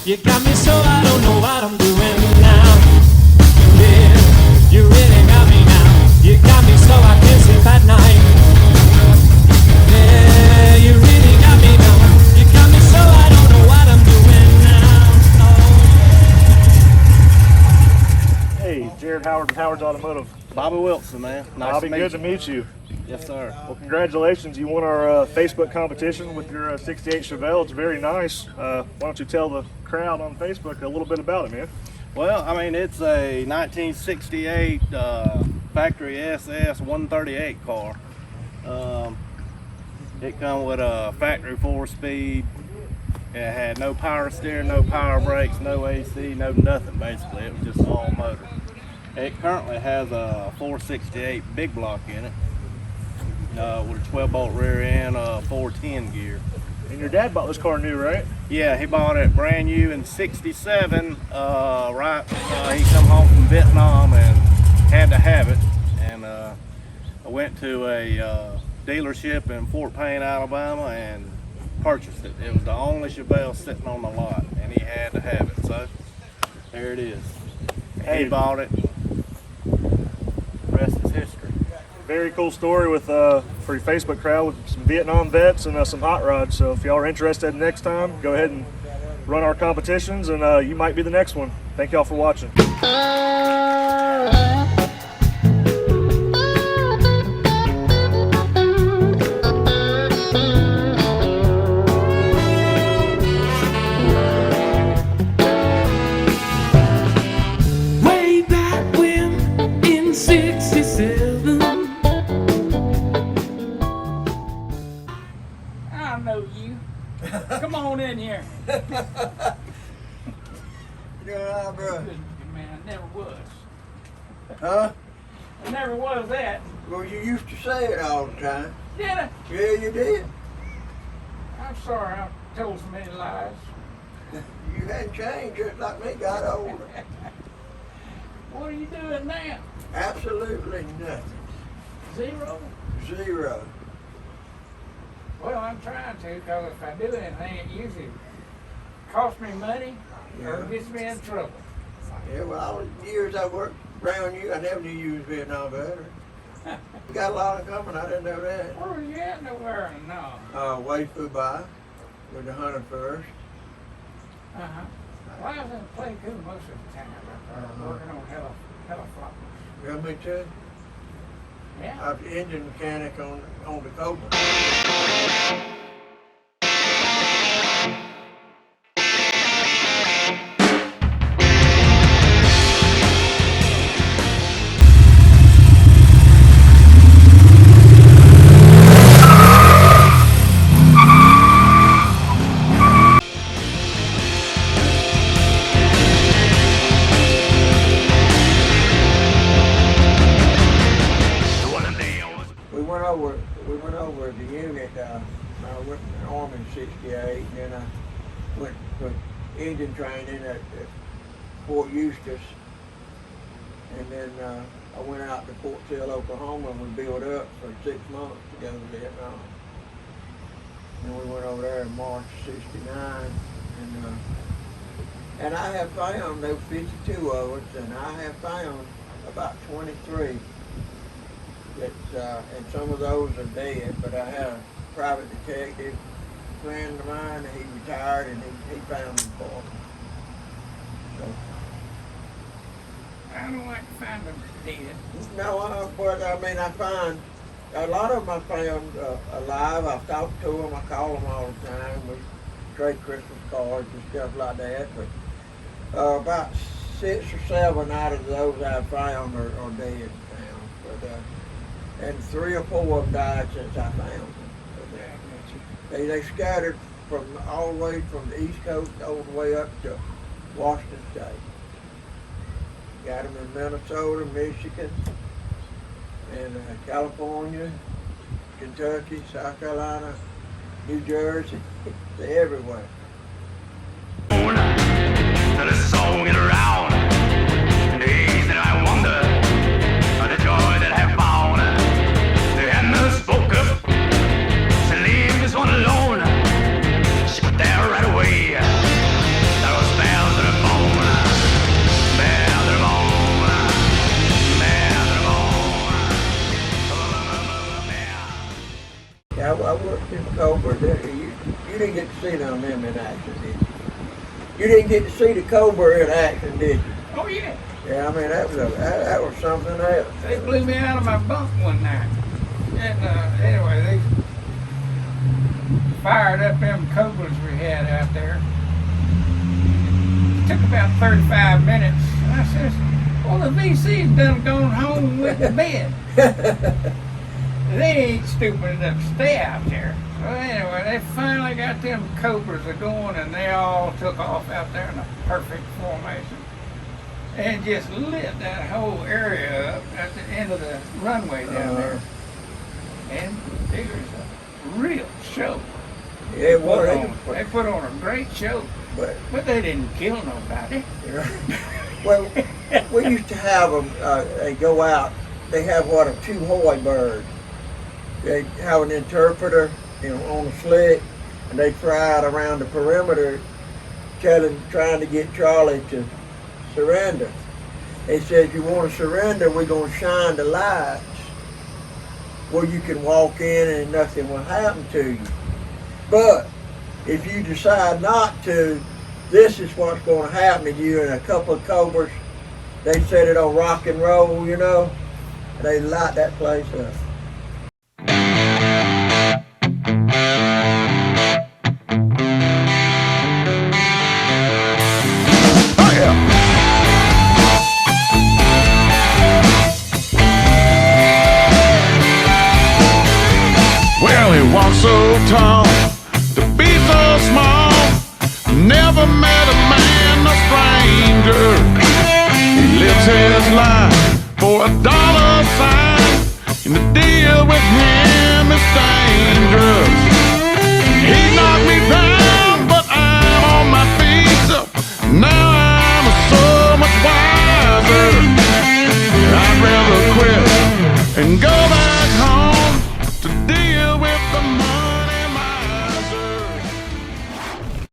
You got me so I don't know what I'm doing now. Yeah, you really got me now. You got me so I can't sleep at night. Yeah, you really got me now. You got me so I don't know what I'm doing now. Oh, yeah. Hey, Jared Howard with Howard's Automotive. Bobby Wilson, man. Nice Bobby, to meet good you. to meet you. Yes, sir. Well, congratulations. You won our Facebook competition with your 68 Chevelle. It's very nice. Why don't you tell the crowd on Facebook a little bit about it, man? Well, I mean, it's a 1968 factory SS 138 car. It come with a factory 4-speed. It had no power steering, no power brakes, no AC, no nothing basically. It was just all motor. It currently has a 468 big block in it with a 12-bolt rear end, 410 gear. And your dad bought this car new, right? Yeah, he bought it brand new in '67. He come home from Vietnam and had to have it. And I went to a dealership in Fort Payne, Alabama, and purchased it. It was the only Chevelle sitting on the lot, and he had to have it. So there it is. He bought it. The rest is history. Very cool story with for your Facebook crowd with some Vietnam vets and some hot rods. So if y'all are interested next time, go ahead and run our competitions, and you might be the next one. Thank y'all for watching. Way back when in '67. I know you. Come on in here. Yeah, bro. Man, I never was. Huh? I never was that. Well, you used to say it all the time. Did I? Yeah, you did. I'm sorry I told so many lies. You hadn't changed just like me got older. What are you doing now? Absolutely nothing. Zero? Zero. Well, I'm trying to, because if I do anything, it usually costs me money or gets me in trouble. Yeah, well, all the years I worked around you, I never knew you was Vietnam veteran. You got a lot in common, I didn't know that. Where were you at nowhere? No. Way flew by with the 101st. Uh-huh. Well, I was in Playcool most of the time. Working on helicopters. Yeah, me too. Yeah. I was engine mechanic on the Cobra. We went over the unit. I went in the Army in '68, and then I went for engine training at Fort Eustis, and then I went out to Fort Sill, Oklahoma, and we built up for 6 months to go to Vietnam. And we went over there in March '69, and I have found, there were 52 of us, and I have found about 23. And some of those are dead, but I had a private detective friend of mine, he retired, and he found them for me. So, I don't like to find them dead. no, but I mean, I find a lot of them I found alive. I've talked to them, I call them all the time. We trade Christmas cards and stuff like that, but about 6 or 7 out of those I found are dead now. But, and 3 or 4 of them died since I found them. They scattered from all the way from the East Coast all the way up to Washington State. Got them in Minnesota, Michigan, and California, Kentucky, South Carolina, New Jersey. They're everywhere. The song is around, and the days that I wonder, the joy that I found, the end that spoke up, to leave this one alone, she put there right away, that was didn't get to see none of them in action, did you? You didn't get to see the Cobra in action, did you? Oh yeah. Yeah, I mean that was something else. They blew me out of my bunk one night. And anyway, they fired up them Cobras we had out there. It took about 35 minutes. And I says, well, the VC's done gone home with the bed. They ain't stupid enough to stay out there. So anyway, they finally got them Cobras going, and they all took off out there in a perfect formation. And just lit that whole area up at the end of the runway down there. And it was a real show. Yeah, it was. They put on a great show, but they didn't kill nobody. Well, we used to have them, they go out, they have a two Hoy birds. They have an interpreter, on the slick, and they fly out around the perimeter trying to get Charlie to surrender. They said, if you want to surrender, we're going to shine the lights where you can walk in and nothing will happen to you. But if you decide not to, this is what's going to happen to you. And a couple of Cobras, they set it on rock and roll, and they light that place up. So tall, to be so small, never met a man, a stranger. He lives his life for $1 sign, and the deal with him is dangerous. He knocked me down, but I'm on my feet, so now I'm so much wiser. I'd rather quit and go